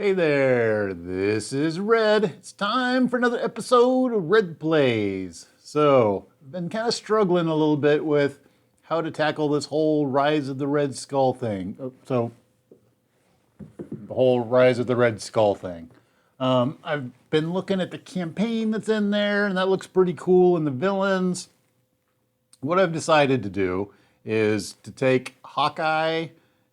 Hey there, this is Red. It's time for another episode of Red Plays. So, I've been kind of struggling a little bit with how to tackle this whole Rise of the Red Skull thing. The whole Rise of the Red Skull thing. I've been looking at the campaign that's in there, and that looks pretty cool, and the villains. What I've decided to do is to take Hawkeye,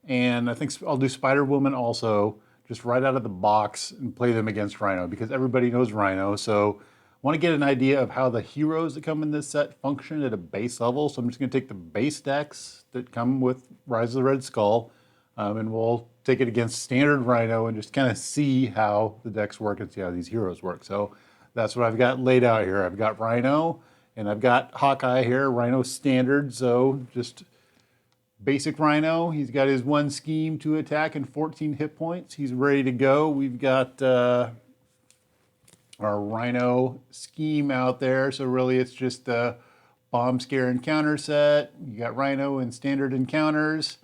and I think I'll do Spider Woman also, just right out of the box and play them against Rhino because everybody knows Rhino. So I want to get an idea of how the heroes that come in this set function at a base level. So I'm just going to take the base decks that come with Rise of the Red Skull, and we'll take it against standard Rhino and just kind of see how the decks work and see how these heroes work. So that's what I've got laid out here. I've got Rhino and I've got Hawkeye here, Rhino standard. So just basic Rhino. He's got his one scheme, 2 attack, and 14 hit points. He's ready to go. We've got our Rhino scheme out there. So really it's just a bomb scare encounter set. You got Rhino and standard encounters.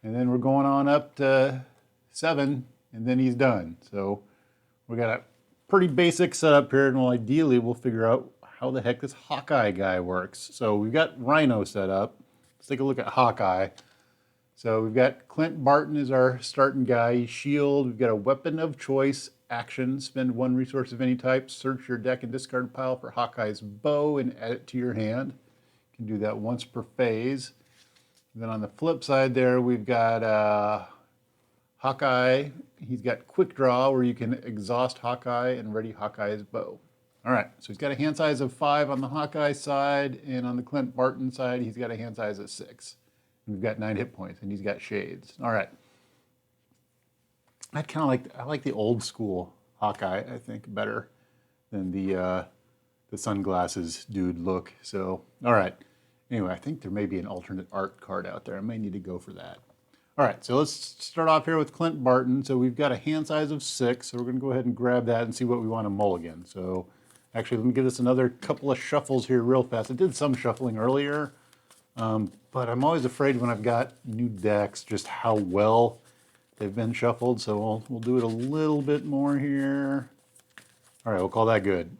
And then we're going on up to 7, and then he's done. So we got a pretty basic setup here, and ideally we'll figure out how the heck this Hawkeye guy works. So we've got Rhino set up. Let's take a look at Hawkeye. So we've got Clint Barton as our starting guy. He's shield. We've got a weapon of choice action. Spend 1 resource of any type. Search your deck and discard a pile for Hawkeye's bow and add it to your hand. You can do that once per phase. And then on the flip side there, we've got Hawkeye. He's got quick draw where you can exhaust Hawkeye and ready Hawkeye's bow. All right, so he's got a hand size of 5 on the Hawkeye side, and on the Clint Barton side, he's got a hand size of 6. And we've got 9 hit points, and he's got shades. All right. I like the old school Hawkeye, I think, better than the sunglasses dude look. So, all right. Anyway, I think there may be an alternate art card out there. I may need to go for that. All right, so let's start off here with Clint Barton. So we've got a hand size of 6, so we're going to go ahead and grab that and see what we want to mulligan. So actually, let me give this another couple of shuffles here real fast. I did some shuffling earlier, but I'm always afraid when I've got new decks just how well they've been shuffled. So we'll do it a little bit more here. All right, we'll call that good.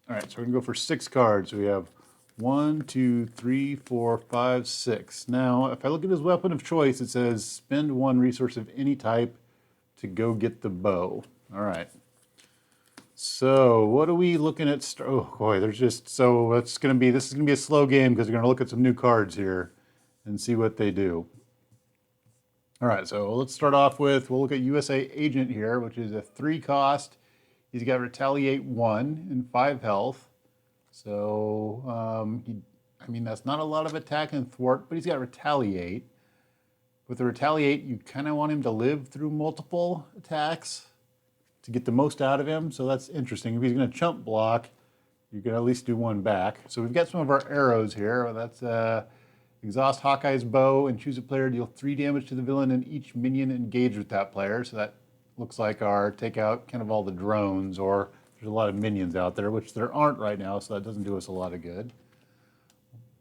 All right, so we're going to go for 6 cards. So we have 1, 2, 3, 4, 5, 6. Now, if I look at his weapon of choice, it says spend 1 resource of any type to go get the bow. All right. So what are we looking at? Oh boy, there's just this is gonna be a slow game because we're gonna look at some new cards here and see what they do. All right, so let's start off with we'll look at USA Agent here, which is a 3 cost. He's got Retaliate 1 and 5 health. So, that's not a lot of attack and thwart, but he's got Retaliate. With the Retaliate, you kind of want him to live through multiple attacks to get the most out of him. So that's interesting. If he's going to chump block, you can at least do 1 back. So we've got some of our arrows here. That's exhaust Hawkeye's bow and choose a player, deal 3 damage to the villain and each minion engaged with that player. So that looks like our take out kind of all the drones, or there's a lot of minions out there, which there aren't right now, so that doesn't do us a lot of good.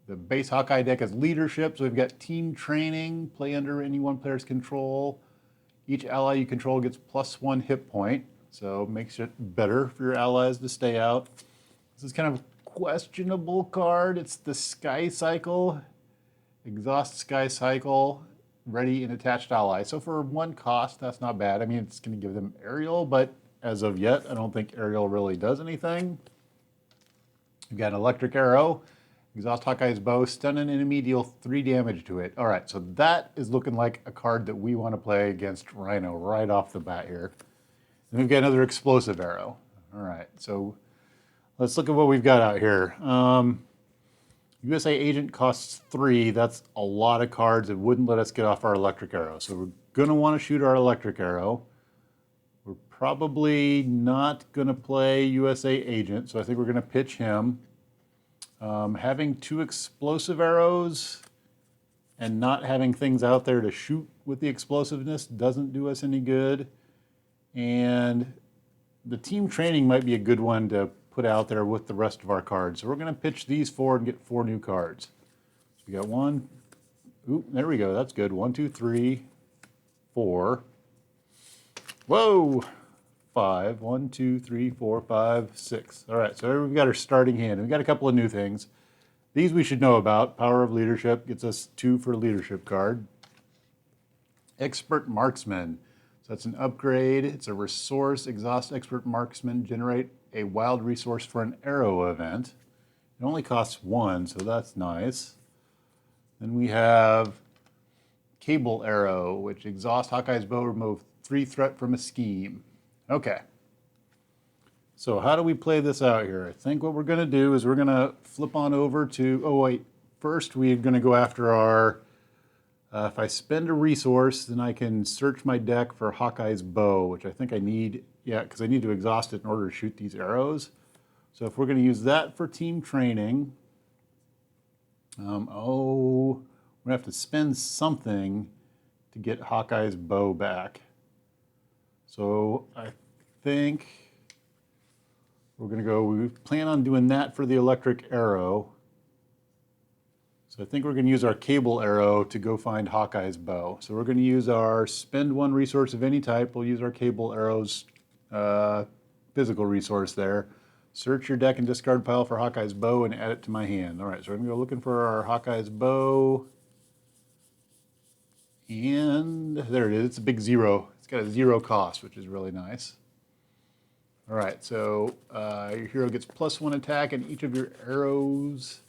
The base Hawkeye deck is leadership, so we've got team training, play under any one player's control. Each ally you control gets +1 hit point, so it makes it better for your allies to stay out. This is kind of a questionable card. It's the Sky Cycle, exhaust Sky Cycle, ready and attached ally. So for 1 cost, that's not bad. I mean, it's going to give them aerial, but as of yet, I don't think aerial really does anything. We've got an electric arrow, exhaust Hawkeye's bow, stun an enemy, deal 3 damage to it. All right, so that is looking like a card that we want to play against Rhino right off the bat here. And we've got another explosive arrow. All right, so let's look at what we've got out here. USA Agent costs 3. That's a lot of cards. It wouldn't let us get off our electric arrow. So we're going to want to shoot our electric arrow. We're probably not going to play USA Agent, so I think we're going to pitch him. Having 2 explosive arrows and not having things out there to shoot with the explosiveness doesn't do us any good. And the team training might be a good one to put out there with the rest of our cards. So we're going to pitch these 4 and get 4 new cards. So we got 1. Oop, there we go. That's good. 1, 2, 3, 4. Whoa! 5. 1, 2, 3, 4, 5, 6. All right, so we've got our starting hand. We've got a couple of new things. These we should know about. Power of Leadership gets us 2 for leadership card. Expert Marksman. So that's an upgrade. It's a resource. Exhaust Expert Marksman. Generate a wild resource for an arrow event. It only costs 1, so that's nice. Then we have Cable Arrow, which exhaust Hawkeye's bow, remove 3 threat from a scheme. Okay. So how do we play this out here? I think what we're going to do is we're going to flip on over to, oh wait, first we're going to go after our, if I spend a resource, then I can search my deck for Hawkeye's bow, which I think I need, yeah, because I need to exhaust it in order to shoot these arrows. So if we're going to use that for team training, we're going to have to spend something to get Hawkeye's bow back. So I think we're going to go, we plan on doing that for the electric arrow. So I think we're going to use our cable arrow to go find Hawkeye's bow. So we're going to use our spend 1 resource of any type. We'll use our cable arrow's physical resource there. Search your deck and discard pile for Hawkeye's bow and add it to my hand. All right, so we're going to go looking for our Hawkeye's bow. And there it is. It's a big 0. It's got a 0 cost, which is really nice. All right, so your hero gets +1 attack, and each of your arrows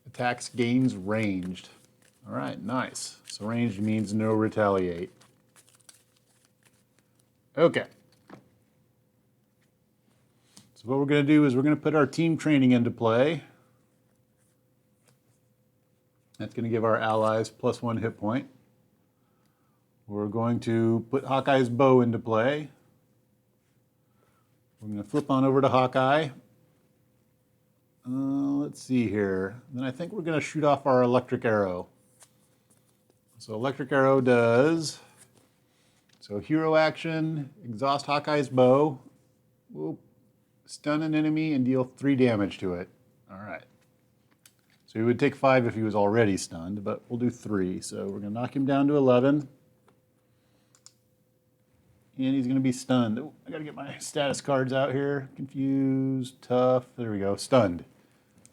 attacks gains ranged. All right, nice. So ranged means no retaliate. Okay. So what we're going to do is we're going to put our team training into play. That's going to give our allies +1 hit point. We're going to put Hawkeye's bow into play. We're going to flip on over to Hawkeye. Let's see here. Then I think we're going to shoot off our electric arrow. So electric arrow does, so hero action, exhaust Hawkeye's bow, whoop, stun an enemy and deal 3 damage to it. All right. So he would take 5 if he was already stunned, but we'll do 3. So we're going to knock him down to 11. And he's going to be stunned. Oh, I got to get my status cards out here. Confused, tough. There we go. Stunned.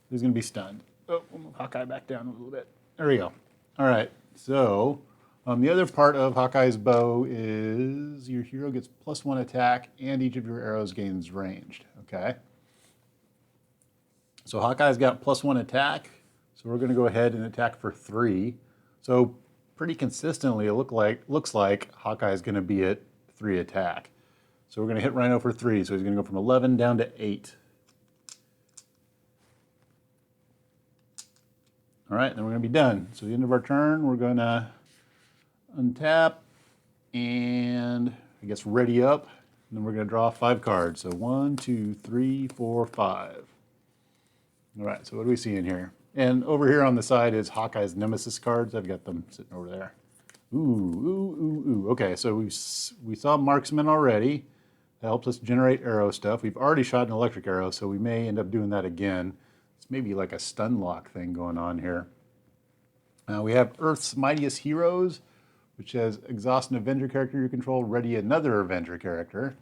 He's going to be stunned. Oh, we'll move Hawkeye back down a little bit. There we go. All right. So the other part of Hawkeye's bow is your hero gets +1 attack and each of your arrows gains ranged. Okay. So Hawkeye's got +1 attack. So we're going to go ahead and attack for 3. So pretty consistently, it looks like Hawkeye's going to be at 3 attack. So we're going to hit Rhino for 3. So he's going to go from 11 down to 8. All right, then we're going to be done. So at the end of our turn, we're going to untap and I guess ready up. And then we're going to draw 5 cards. So 1, 2, 3, 4, 5. All right, so what do we see in here? And over here on the side is Hawkeye's Nemesis cards. I've got them sitting over there. Ooh, ooh, ooh, ooh. Okay, so we saw Marksman already. That helps us generate arrow stuff. We've already shot an electric arrow, so we may end up doing that again. It's maybe like a stun lock thing going on here. We have Earth's Mightiest Heroes, which says exhaust an Avenger character you control, ready another Avenger character.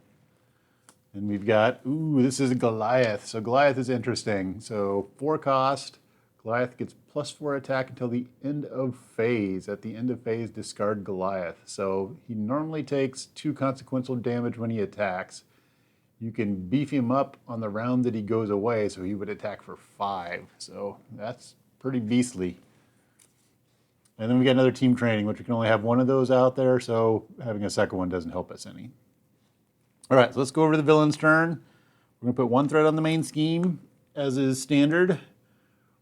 And we've got, ooh, this is Goliath. So Goliath is interesting. So 4 cost. Goliath gets +4 attack until the end of phase. At the end of phase, discard Goliath. So he normally takes 2 consequential damage when he attacks. You can beef him up on the round that he goes away, so he would attack for 5. So that's pretty beastly. And then we got another team training, which we can only have 1 of those out there, so having a second one doesn't help us any. All right, so let's go over to the villain's turn. We're going to put 1 threat on the main scheme, as is standard.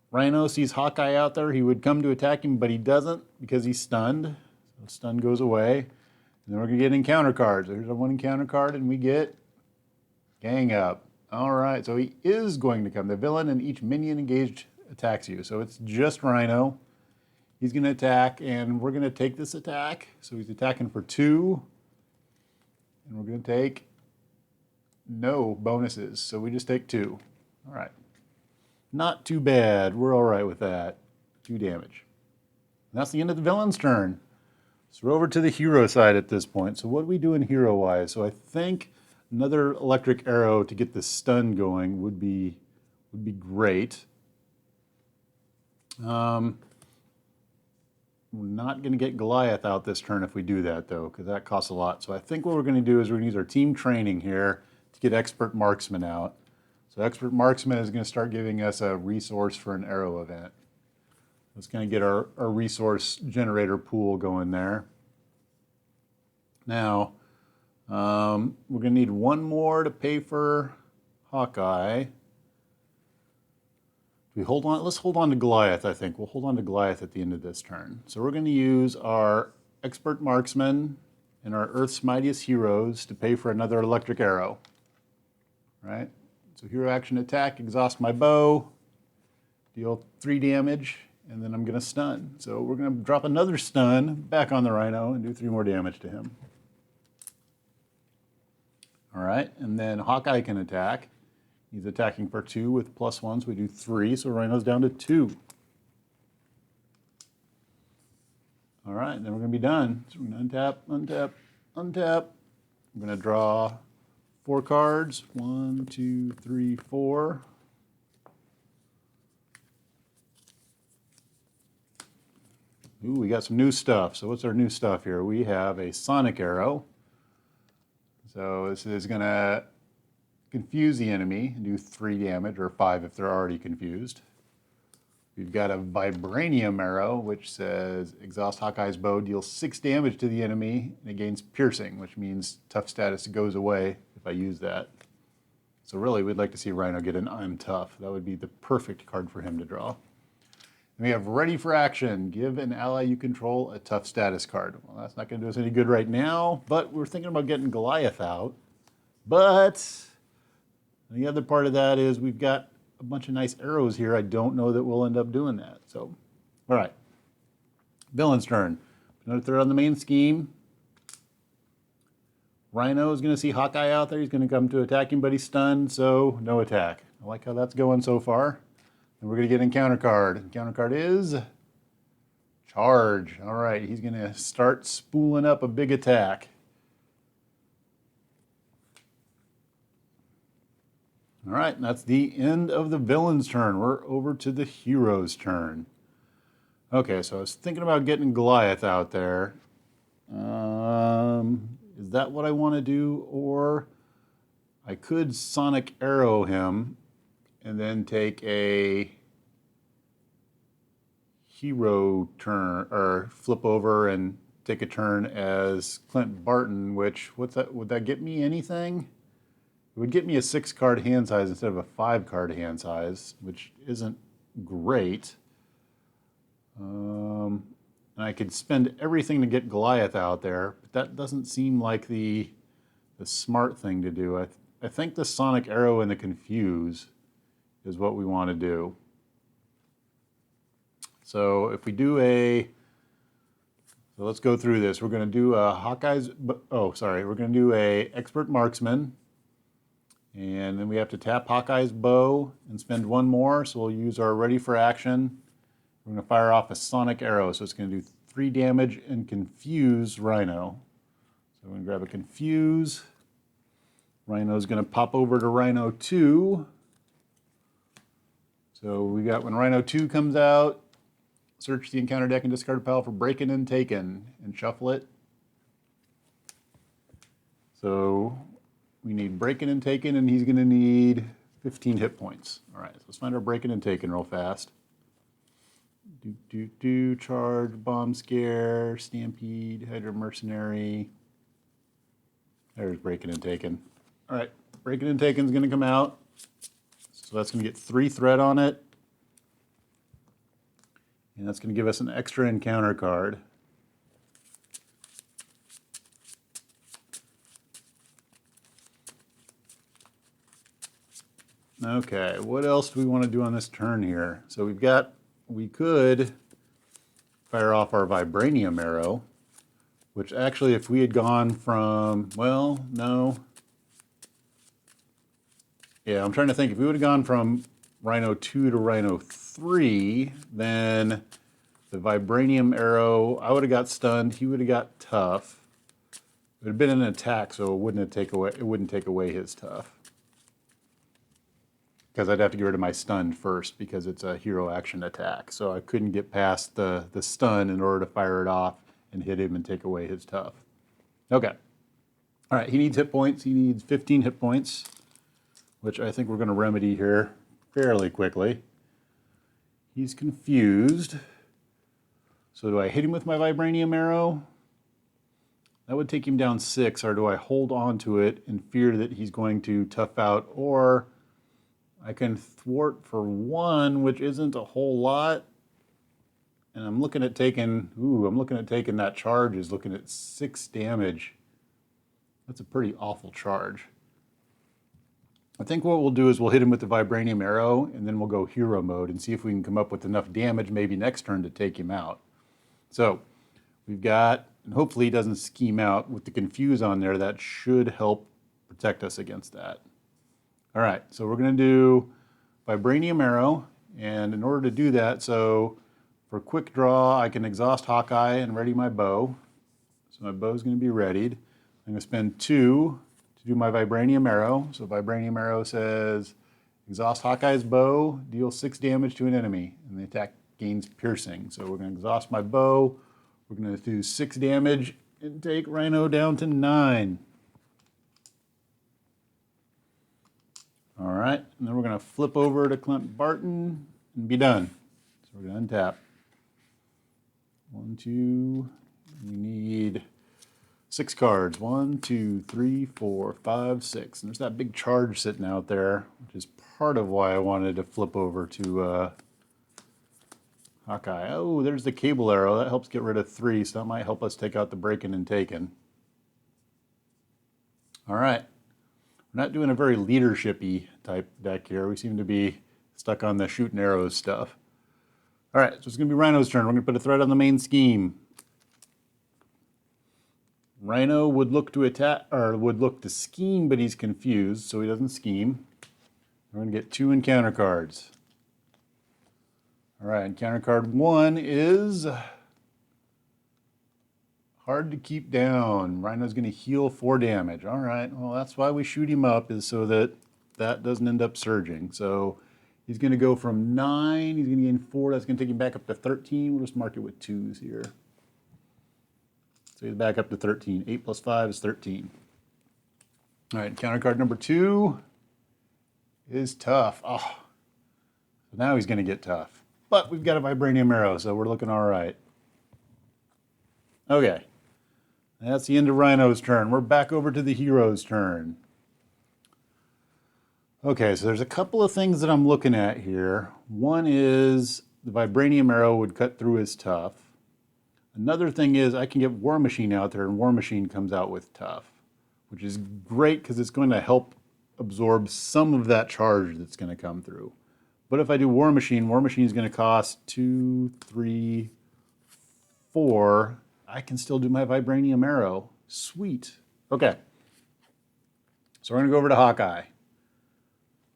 Rhino sees Hawkeye out there. He would come to attack him, but he doesn't because he's stunned. So stun goes away. And then we're going to get encounter cards. There's our 1 encounter card, and we get Gang Up. All right, so he is going to come. The villain and each minion engaged attacks you. So it's just Rhino. He's going to attack, and we're going to take this attack. So he's attacking for 2. And we're going to take no bonuses. So we just take 2. All right. Not too bad. We're all right with that. 2 damage. And that's the end of the villain's turn. So we're over to the hero side at this point. So what do we do in hero-wise? So I think another electric arrow to get the stun going would be great. We're not going to get Goliath out this turn if we do that, though, because that costs a lot. So I think what we're going to do is we're going to use our team training here to get Expert Marksman out. So Expert Marksman is going to start giving us a resource for an arrow event. Let's kind of get our resource generator pool going there. Now, we're going to need one more to pay for Hawkeye. We hold on. Let's hold on to Goliath, I think. We'll hold on to Goliath at the end of this turn. So we're going to use our Expert Marksman and our Earth's Mightiest Heroes to pay for another electric arrow. Right? So hero action attack, exhaust my bow, deal 3 damage, and then I'm going to stun. So we're going to drop another stun back on the Rhino and do 3 more damage to him. All right, and then Hawkeye can attack. He's attacking for 2 with +1, so we do 3, so Rhino's down to 2. All right, then we're going to be done. So we're going to untap, untap, untap. I'm going to draw 4 cards. 1, 2, 3, 4. Ooh, we got some new stuff. So what's our new stuff here? We have a Sonic Arrow. So this is going to confuse the enemy and do 3 damage, or 5 if they're already confused. We've got a Vibranium Arrow, which says exhaust Hawkeye's bow, deals 6 damage to the enemy, and it gains piercing, which means tough status goes away if I use that. So really, we'd like to see Rhino get an I'm tough. That would be the perfect card for him to draw. And we have Ready for Action. Give an ally you control a tough status card. Well, that's not going to do us any good right now, but we're thinking about getting Goliath out. But the other part of that is we've got a bunch of nice arrows here. I don't know that we'll end up doing that. So, all right. Villain's turn. Another third on the main scheme. Rhino is going to see Hawkeye out there. He's going to come to attack him, but he's stunned, so no attack. I like how that's going so far. And we're going to get an encounter card. Encounter card is Charge. All right, he's going to start spooling up a big attack. All right, and that's the end of the villain's turn. We're over to the hero's turn. Okay, so I was thinking about getting Goliath out there. Is that what I want to do? Or I could Sonic Arrow him and then take a hero turn, or flip over and take a turn as Clint Barton, which, what's that? Would that get me anything? It would get me a 6-card hand size instead of a 5-card hand size, which isn't great. And I could spend everything to get Goliath out there, but that doesn't seem like the smart thing to do. I think the Sonic Arrow and the Confuse is what we want to do. So if we do so let's go through this. We're going to do a we're going to do a Expert Marksman. And then we have to tap Hawkeye's bow and spend 1 more. So we'll use our Ready for Action. We're going to fire off a Sonic Arrow. So it's going to do 3 damage and confuse Rhino. So we're going to grab a Confuse. Rhino's going to pop over to Rhino 2. So we got, when Rhino 2 comes out, search the encounter deck and discard a pile for Breaking and Taken and shuffle it. So we need Breaking and Taken, and he's going to need 15 hit points. All right, so let's find our Breaking and Taken real fast. Charge, Bomb Scare, Stampede, Hydra Mercenary. There's Breaking and Taken. All right, Breaking and Taken is going to come out. So that's going to get 3 threat on it. And that's going to give us an extra encounter card. Okay, what else do we want to do on this turn here? So we could fire off our Vibranium Arrow, which actually, if we had gone from, well, no. Yeah, I'm trying to think. If we would have gone from Rhino 2 to Rhino 3, then The vibranium arrow, I would have got stunned. He would have got tough. It would have been an attack, so it wouldn't take away his tough. Because I'd have to get rid of my stun first because it's a hero action attack. So I couldn't get past the stun in order to fire it off and hit him and take away his tough. Okay. All right, he needs hit points. He needs 15 hit points, which I think we're going to remedy here fairly quickly. He's confused. So do I hit him with my vibranium arrow? That would take him down 6, or do I hold on to it in fear that he's going to tough out, or I can thwart for 1, which isn't a whole lot. And I'm looking at taking that charge, is looking at 6 damage. That's a pretty awful charge. I think what we'll do is we'll hit him with the vibranium arrow, and then we'll go hero mode and see if we can come up with enough damage maybe next turn to take him out. So we've got, and hopefully he doesn't scheme out with the confuse on there. That should help protect us against that. All right, so we're going to do vibranium arrow, and in order to do that, so for quick draw, I can exhaust Hawkeye and ready my bow. So my bow is going to be readied. I'm going to spend 2 to do my vibranium arrow. So vibranium arrow says, exhaust Hawkeye's bow, deal 6 damage to an enemy, and the attack gains piercing. So we're going to exhaust my bow. We're going to do 6 damage and take Rhino down to 9. All right, and then we're going to flip over to Clint Barton and be done. So we're going to untap. 1, 2, we need 6 cards. 1, 2, 3, 4, 5, 6. And there's that big charge sitting out there, which is part of why I wanted to flip over to Hawkeye. Oh, there's the cable arrow. That helps get rid of 3, so that might help us take out the breaking and taken. All right. We're not doing a very leadership-y type deck here. We seem to be stuck on the shooting arrows stuff. All right, so it's going to be Rhino's turn. We're going to put a threat on the main scheme. Rhino would look to attack, or would look to scheme, but he's confused, so he doesn't scheme. We're going to get 2 encounter cards. All right, encounter card 1 is hard to keep down. Rhino's going to heal 4 damage. All right, well, that's why we shoot him up, is so that that doesn't end up surging. So he's going to go from 9, he's going to gain 4. That's going to take him back up to 13. We'll just mark it with 2s here. So he's back up to 13. 8 plus 5 is 13. All right, encounter card number 2 is tough. Oh, so now he's going to get tough. But we've got a vibranium arrow, so we're looking all right. Okay, that's the end of Rhino's turn. We're back over to the hero's turn. Okay, so there's a couple of things that I'm looking at here. One is the vibranium arrow would cut through his tough. Another thing is I can get War Machine out there, and War Machine comes out with tough, which is great because it's going to help absorb some of that charge that's going to come through. But if I do War Machine is going to cost 2, 3, 4. I can still do my vibranium arrow. Sweet. Okay. So we're going to go over to Hawkeye.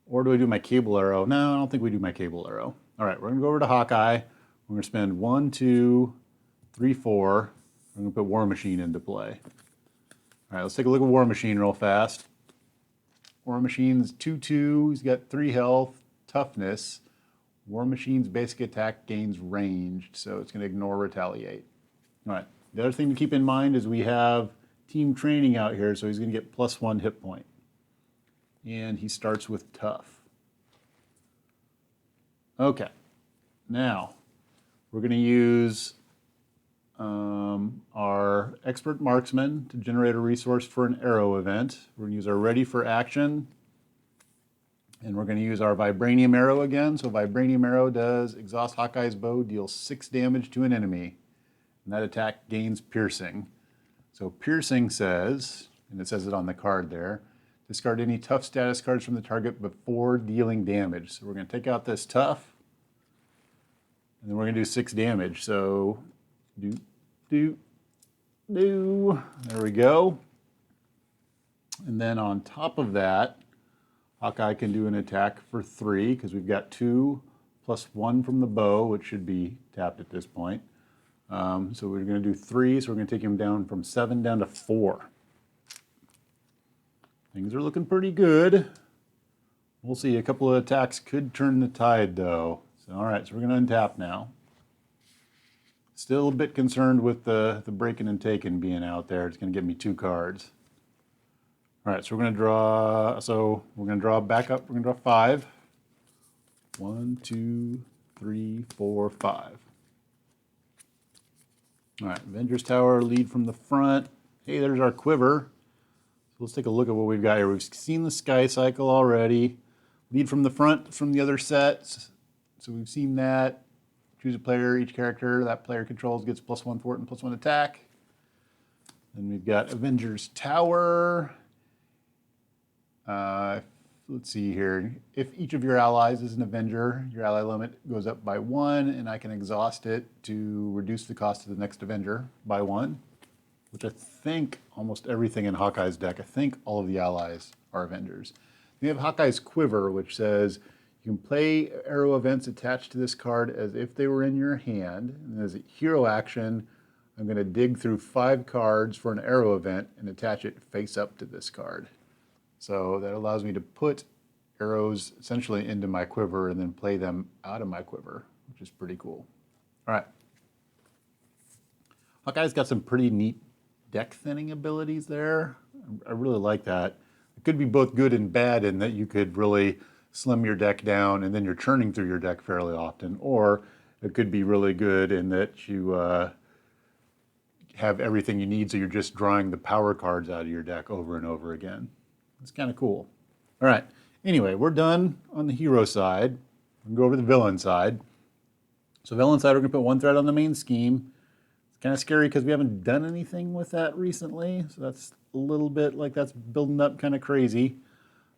Or do I do my cable arrow? No, I don't think we do my cable arrow. All right, we're going to go over to Hawkeye. We're going to spend 1, 2, 3, 4. I'm going to put War Machine into play. All right, let's take a look at War Machine real fast. War Machine's 2/2. He's got 3 health. Toughness. War Machine's basic attack gains ranged, so it's going to ignore retaliate. All right. The other thing to keep in mind is we have team training out here, so he's going to get +1 hit point. And he starts with tough. Okay. Now, we're going to use our expert marksman to generate a resource for an arrow event. We're going to use our ready for action. And we're going to use our vibranium arrow again. So vibranium arrow does exhaust Hawkeye's bow, deals 6 damage to an enemy. And that attack gains piercing. So piercing says, and it says it on the card there, discard any tough status cards from the target before dealing damage. So we're going to take out this tough, and then we're going to do 6 damage. So there we go. And then on top of that, Hawkeye can do an attack for 3 because we've got 2, +1 from the bow, which should be tapped at this point. So we're going to do 3, so we're going to take him down from 7 down to 4. Things are looking pretty good. We'll see. A couple of attacks could turn the tide, though. So, all right, so we're going to untap now. Still a bit concerned with the breaking and taking being out there. It's going to give me 2 cards. All right, so we're going to draw. So we're going to draw back up. We're going to draw 5. 1, 2, 3, 4, 5. All right, Avengers Tower, lead from the front. Hey, there's our quiver. So let's take a look at what we've got here. We've seen the Sky Cycle already. Lead from the front from the other sets. So we've seen that. Choose a player, each character that player controls gets +1 fort and +1 attack. Then we've got Avengers Tower. Let's see here. If each of your allies is an Avenger, your ally limit goes up by 1, and I can exhaust it to reduce the cost of the next Avenger by 1, which I think almost everything in Hawkeye's deck, I think all of the allies are Avengers. We have Hawkeye's Quiver, which says you can play arrow events attached to this card as if they were in your hand. And as a hero action, I'm going to dig through 5 cards for an arrow event and attach it face up to this card. So that allows me to put arrows essentially into my quiver and then play them out of my quiver, which is pretty cool. All right. Hawkeye's got some pretty neat deck thinning abilities there. I really like that. It could be both good and bad in that you could really slim your deck down and then you're churning through your deck fairly often, or it could be really good in that you have everything you need, so you're just drawing the power cards out of your deck over and over again. It's kind of cool. All right. Anyway, we're done on the hero side. We'll go over to the villain side. So villain side, we're going to put 1 threat on the main scheme. It's kind of scary because we haven't done anything with that recently. So that's a little bit like that's building up kind of crazy.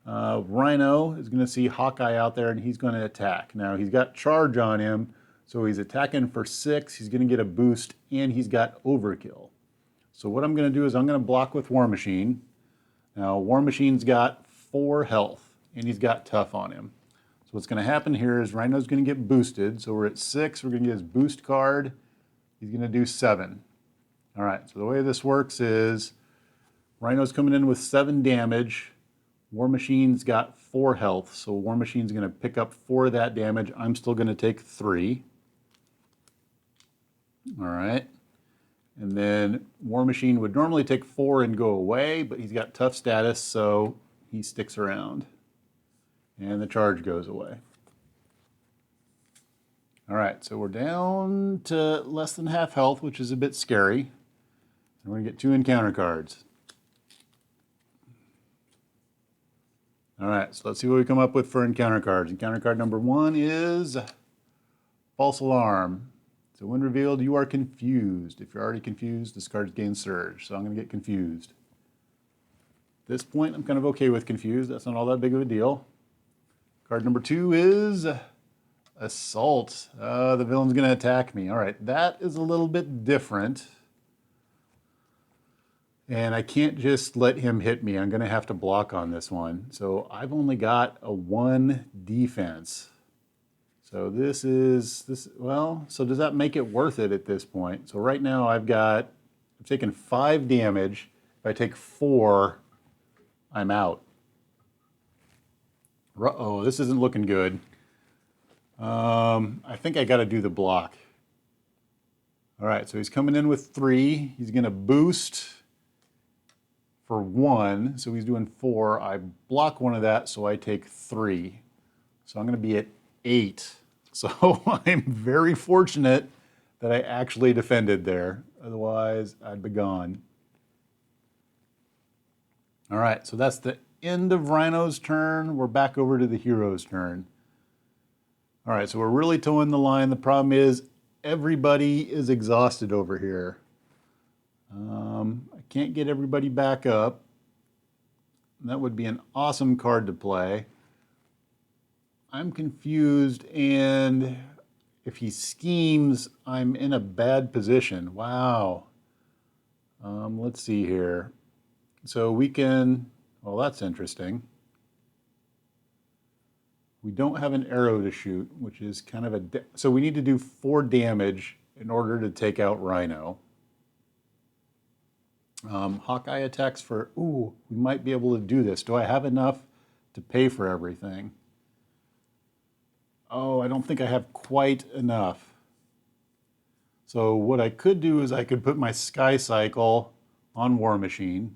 Rhino is going to see Hawkeye out there, and he's going to attack. Now, he's got charge on him, so he's attacking for 6. He's going to get a boost, and he's got overkill. So what I'm going to do is I'm going to block with War Machine. Now, War Machine's got 4 health, and he's got tough on him. So what's going to happen here is Rhino's going to get boosted. So we're at 6. We're going to get his boost card. He's going to do 7. All right, so the way this works is Rhino's coming in with 7 damage. War Machine's got 4 health, so War Machine's going to pick up 4 of that damage. I'm still going to take 3. All right. And then War Machine would normally take 4 and go away, but he's got tough status, so he sticks around. And the charge goes away. All right, so we're down to less than half health, which is a bit scary. And we're going to get 2 encounter cards. All right, so let's see what we come up with for encounter cards. Encounter card number 1 is False Alarm. So when revealed, you are confused. If you're already confused, this card's gain surge. So I'm going to get confused. At this point, I'm kind of okay with confused. That's not all that big of a deal. Card number 2 is Assault. The villain's going to attack me. All right, that is a little bit different. And I can't just let him hit me. I'm going to have to block on this one. So I've only got a 1 defense. So well, so does that make it worth it at this point? So right now I've taken 5 damage. If I take 4, I'm out. Uh-oh, this isn't looking good. I think I got to do the block. All right, so he's coming in with 3. He's going to boost for 1, so he's doing 4. I block 1 of that, so I take 3. So I'm going to be at 8. So I'm very fortunate that I actually defended there. Otherwise, I'd be gone. All right, so that's the end of Rhino's turn. We're back over to the hero's turn. All right, so we're really towing the line. The problem is everybody is exhausted over here. I can't get everybody back up. That would be an awesome card to play. I'm confused, and if he schemes, I'm in a bad position. Wow. Let's see here. So we can, well, that's interesting. We don't have an arrow to shoot, which is kind of so we need to do 4 damage in order to take out Rhino. Hawkeye attacks for, ooh, we might be able to do this. Do I have enough to pay for everything? Oh, I don't think I have quite enough. So what I could do is I could put my Sky Cycle on War Machine.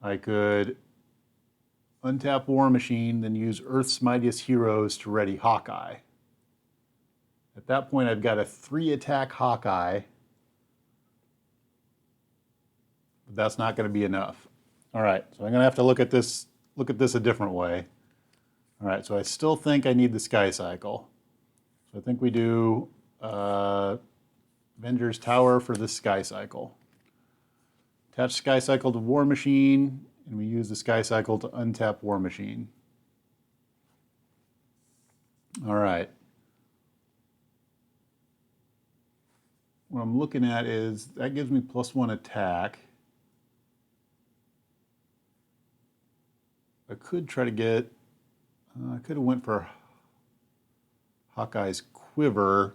I could untap War Machine, then use Earth's Mightiest Heroes to ready Hawkeye. At that point, I've got a 3-attack Hawkeye. But that's not going to be enough. All right, so I'm going to have to look at this a different way. All right, so I still think I need the Sky Cycle. So I think we do Avengers Tower for the Sky Cycle. Attach Sky Cycle to War Machine, and we use the Sky Cycle to untap War Machine. All right. What I'm looking at is that gives me +1 attack. I could try to get, I could have went for Hawkeye's Quiver,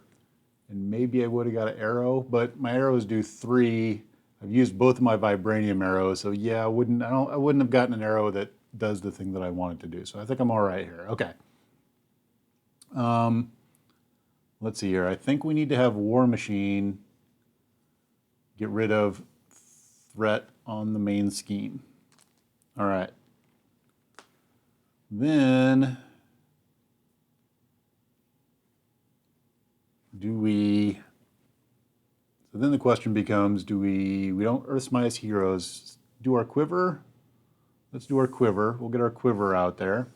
and maybe I would have got an arrow, but my arrows do 3. I've used both of my vibranium arrows, so yeah, I wouldn't have gotten an arrow that does the thing that I wanted to do. So I think I'm all right here. Okay. Let's see here. I think we need to have War Machine get rid of threat on the main scheme. All right. Then so then the question becomes, we don't Earth's Mightiest Heroes, do our Quiver? Let's do our Quiver. We'll get our Quiver out there.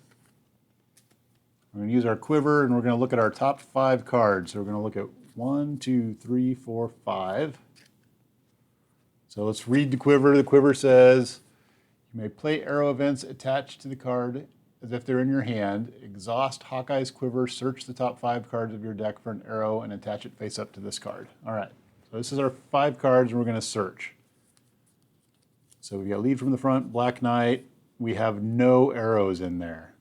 We're going to use our Quiver, and we're going to look at our top 5 cards. So we're going to look at 1, 2, 3, 4, 5. So let's read the Quiver. The Quiver says, you may play arrow events attached to the card as if they're in your hand. Exhaust Hawkeye's Quiver, search the top 5 cards of your deck for an arrow, and attach it face up to this card. All right, so this is our 5 cards, and we're going to search. So we've got Lead from the Front, Black Knight. We have no arrows in there.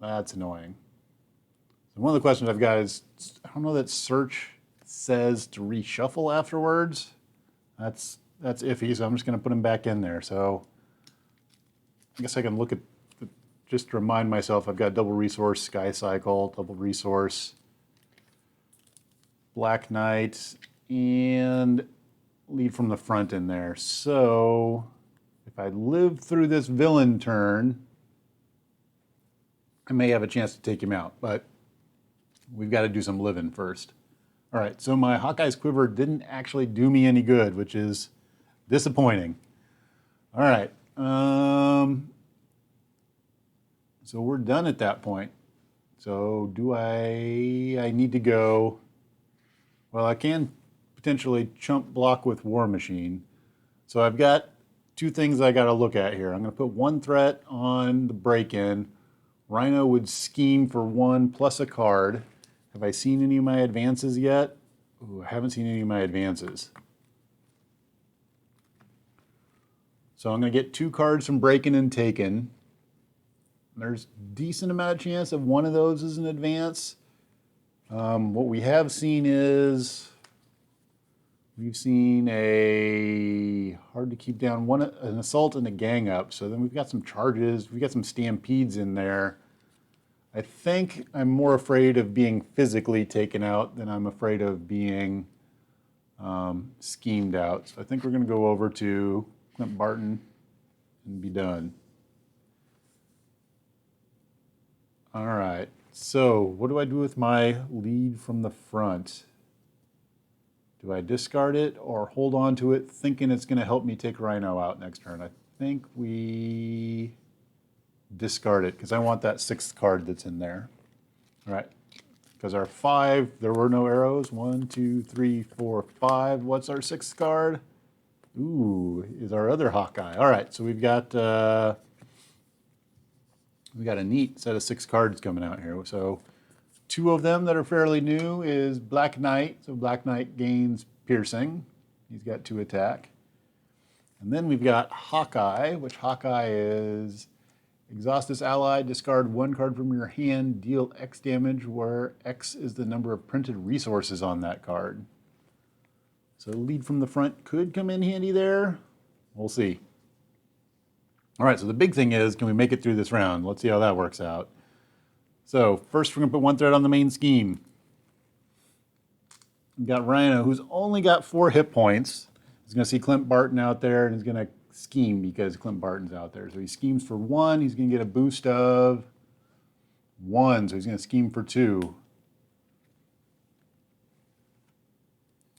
That's annoying. So one of the questions I've got is, I don't know that search says to reshuffle afterwards. That's iffy, so I'm just going to put them back in there. So I guess I can look at, just to remind myself, I've got double resource, Sky Cycle, double resource, Black Knight, and Lead from the Front in there. So if I live through this villain turn, I may have a chance to take him out, but we've got to do some living first. All right, so my Hawkeye's Quiver didn't actually do me any good, which is disappointing. All right, so we're done at that point. So do I need to go, well, I can potentially chump block with War Machine. So I've got 2 things I got to look at here. I'm going to put 1 threat on the break-in. Rhino would scheme for 1 plus a card. Have I seen any of my advances yet? Ooh, I haven't seen any of my advances. So I'm going to get 2 cards from Breaking and Taken. There's a decent amount of chance of one of those is an advance. What we have seen is, we've seen a hard to keep down an assault and a gang up. So then we've got some charges. We've got some stampedes in there. I think I'm more afraid of being physically taken out than I'm afraid of being schemed out. So I think we're going to go over to Clint Barton and be done. All right. So what do I do with my Lead from the Front? Do I discard it or hold on to it thinking it's going to help me take Rhino out next turn? I think we discard it because I want that 6th card that's in there. All right. Because our 5, there were no arrows. 1, 2, 3, 4, 5. What's our 6th card? Ooh, is our other Hawkeye. All right. So we've got a neat set of 6 cards coming out here. So 2 of them that are fairly new is Black Knight. So Black Knight gains piercing. He's got 2 attack. And then we've got Hawkeye, which Hawkeye is Exhaust this ally, discard one card from your hand, deal X damage, where X is the number of printed resources on that card. So lead from the front could come in handy there. We'll see. All right, so the big thing is, can we make it through this round? Let's see how that works out. So first we're gonna put one threat on the main scheme. We've got Rhino, who's only got 4 hit points. He's gonna see Clint Barton out there and he's gonna scheme because Clint Barton's out there. So he schemes for 1, he's gonna get a boost of 1, so he's gonna scheme for 2.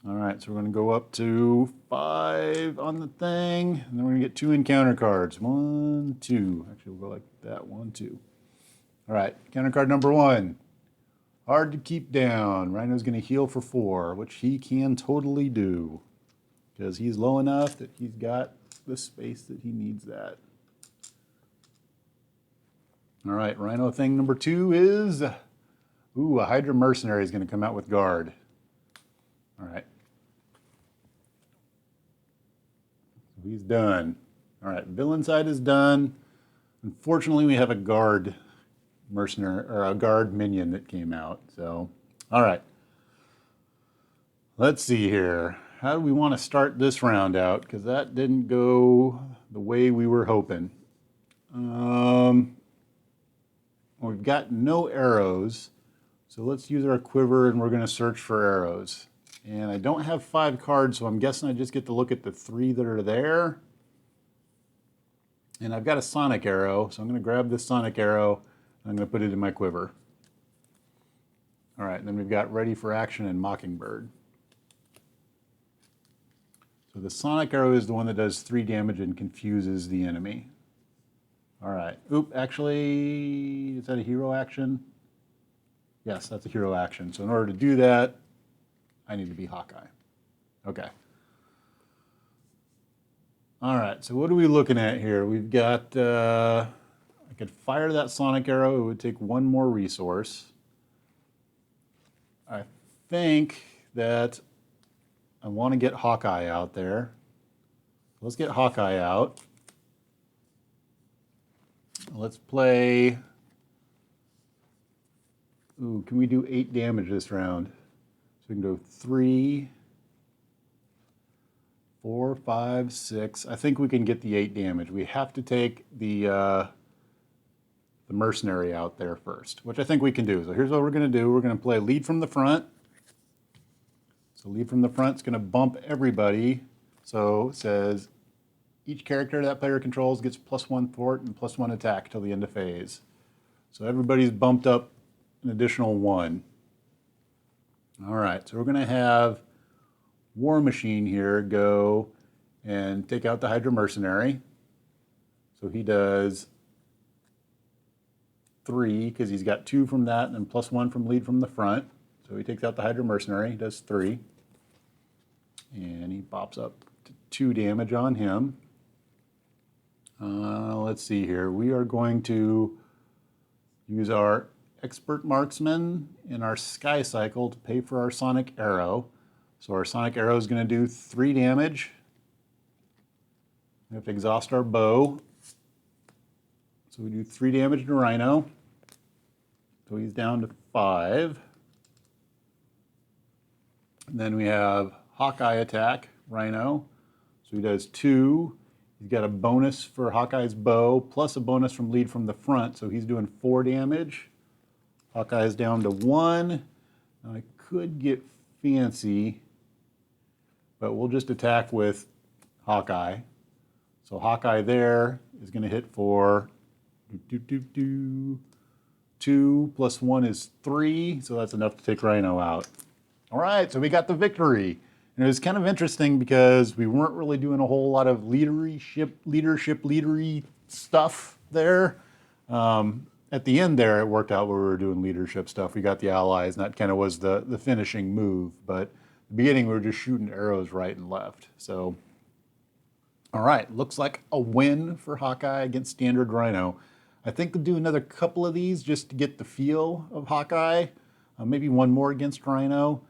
All right, so we're gonna go up to 5 on the thing, and then we're gonna get 2 encounter cards. 1, 2. Actually, we'll go like that, 1, 2. All right, counter card number 1. Hard to keep down. Rhino's gonna heal for 4, which he can totally do because he's low enough that he's got the space that he needs that. All right, Rhino thing number 2 is, a Hydra Mercenary is gonna come out with guard. All right. He's done. All right, villain side is done. Unfortunately, we have a guard mercenary or a guard minion that came out. So, all right. Let's see here. How do we want to start this round out? Because that didn't go the way we were hoping. We've got no arrows. So let's use our quiver and we're going to search for arrows. And I don't have 5 cards, so I'm guessing I just get to look at the 3 that are there. And I've got a sonic arrow, so I'm going to grab this sonic arrow and I'm going to put it in my quiver. All right, then we've got ready for action and Mockingbird. So the sonic arrow is the one that does 3 damage and confuses the enemy. All right. Oop, actually, is that a hero action? Yes, that's a hero action. So in order to do that, I need to be Hawkeye. Okay. All right, so what are we looking at here? We've got, I could fire that sonic arrow. It would take 1 more resource. I think that I want to get Hawkeye out there. Let's get Hawkeye out. Let's play, can we do 8 damage this round? So we can go 3, 4, 5, 6. I think we can get the 8 damage. We have to take the mercenary out there first, which I think we can do. So here's what we're going to do. We're going to play lead from the front. So lead from the front is going to bump everybody. So it says each character that player controls gets +1 fort and +1 attack till the end of phase. So everybody's bumped up an additional 1. All right, so we're going to have War Machine here go and take out the Hydra Mercenary. So he does 3 because he's got 2 from that and then +1 from lead from the front. So he takes out the Hydra Mercenary, he does 3. And he pops up to 2 damage on him. Let's see here. We are going to use our Expert Marksman in our Sky Cycle to pay for our Sonic Arrow. So our Sonic Arrow is going to do 3 damage. We have to exhaust our bow. So we do 3 damage to Rhino. So he's down to 5. And then we have Hawkeye attack, Rhino. So he does 2. He's got a bonus for Hawkeye's bow, plus a bonus from lead from the front. So he's doing 4 damage. Hawkeye is down to 1. Now I could get fancy, but we'll just attack with Hawkeye. So Hawkeye there is going to hit for 2 plus 1 is 3, so that's enough to take Rhino out. All right, so we got the victory. And it was kind of interesting because we weren't really doing a whole lot of leadery stuff there. At the end there, it worked out where we were doing leadership stuff. We got the allies, and that kind of was the finishing move. But at the beginning, we were just shooting arrows right and left. So, all right, looks like a win for Hawkeye against Standard Rhino. I think we'll do another couple of these just to get the feel of Hawkeye. Maybe 1 more against Rhino.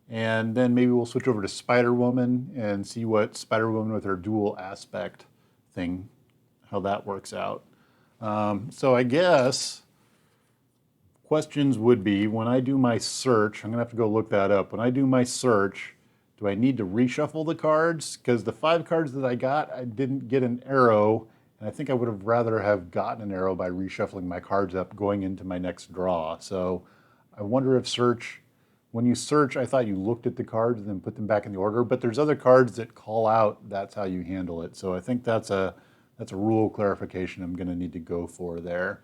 And then maybe we'll switch over to Spider-Woman and see what Spider-Woman with her dual aspect thing, how that works out. So I guess questions would be, when I do my search, I'm gonna have to go look that up. When I do my search, do I need to reshuffle the cards? Because the 5 cards that I got, I didn't get an arrow, and I think I would have rather have gotten an arrow by reshuffling my cards up going into my next draw. So I wonder if when you search, I thought you looked at the cards and then put them back in the order, but there's other cards that call out that's how you handle it. So I think that's a rule clarification I'm gonna need to go for there.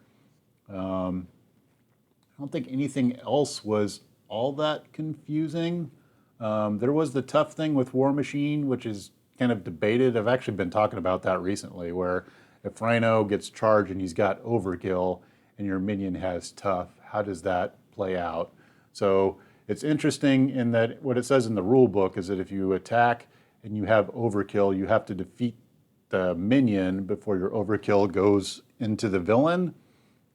I don't think anything else was all that confusing. There was the tough thing with War Machine, which is kind of debated. I've actually been talking about that recently, where if Rhino gets charged and he's got Overkill and your minion has tough, how does that play out? So it's interesting in that what it says in the rule book is that if you attack and you have Overkill, you have to defeat the minion before your Overkill goes into the villain.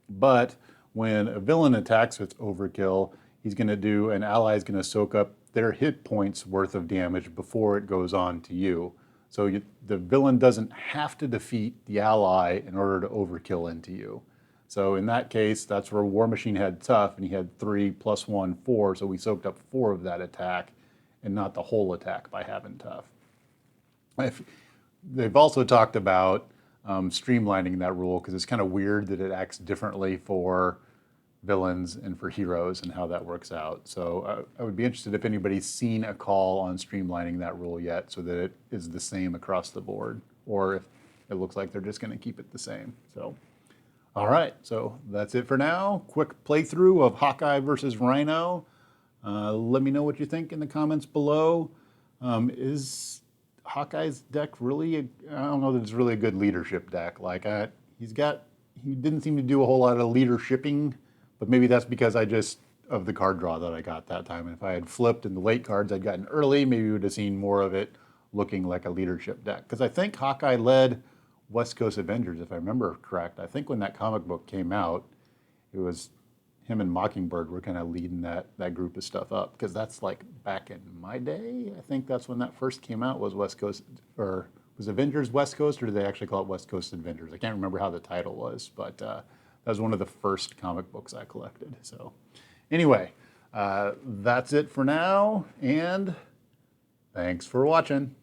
But when a villain attacks with Overkill, an ally is going to soak up their hit points worth of damage before it goes on to you. So the villain doesn't have to defeat the ally in order to Overkill into you. So in that case, that's where War Machine had tough, and he had 3 + 1, 4, so we soaked up 4 of that attack, and not the whole attack by having tough. They've also talked about streamlining that rule, because it's kind of weird that it acts differently for villains and for heroes and how that works out. So I would be interested if anybody's seen a call on streamlining that rule yet so that it is the same across the board, or if it looks like they're just going to keep it the same. So, all right, so that's it for now. Quick playthrough of Hawkeye versus Rhino. Let me know what you think in the comments below. Is Hawkeye's deck really, I don't know that it's really a good leadership deck. Like he didn't seem to do a whole lot of leadershiping, but maybe that's because of the card draw that I got that time. And if I had flipped in the late cards I'd gotten early, maybe we would have seen more of it looking like a leadership deck. Because I think Hawkeye led West Coast Avengers, if I remember correct. I think when that comic book came out, it was him and Mockingbird were kind of leading that group of stuff up. Because that's like back in my day. I think that's when that first came out, was West Coast, or was Avengers West Coast, or did they actually call it West Coast Avengers? I can't remember how the title was, but that was one of the first comic books I collected. So anyway, that's it for now, and thanks for watching.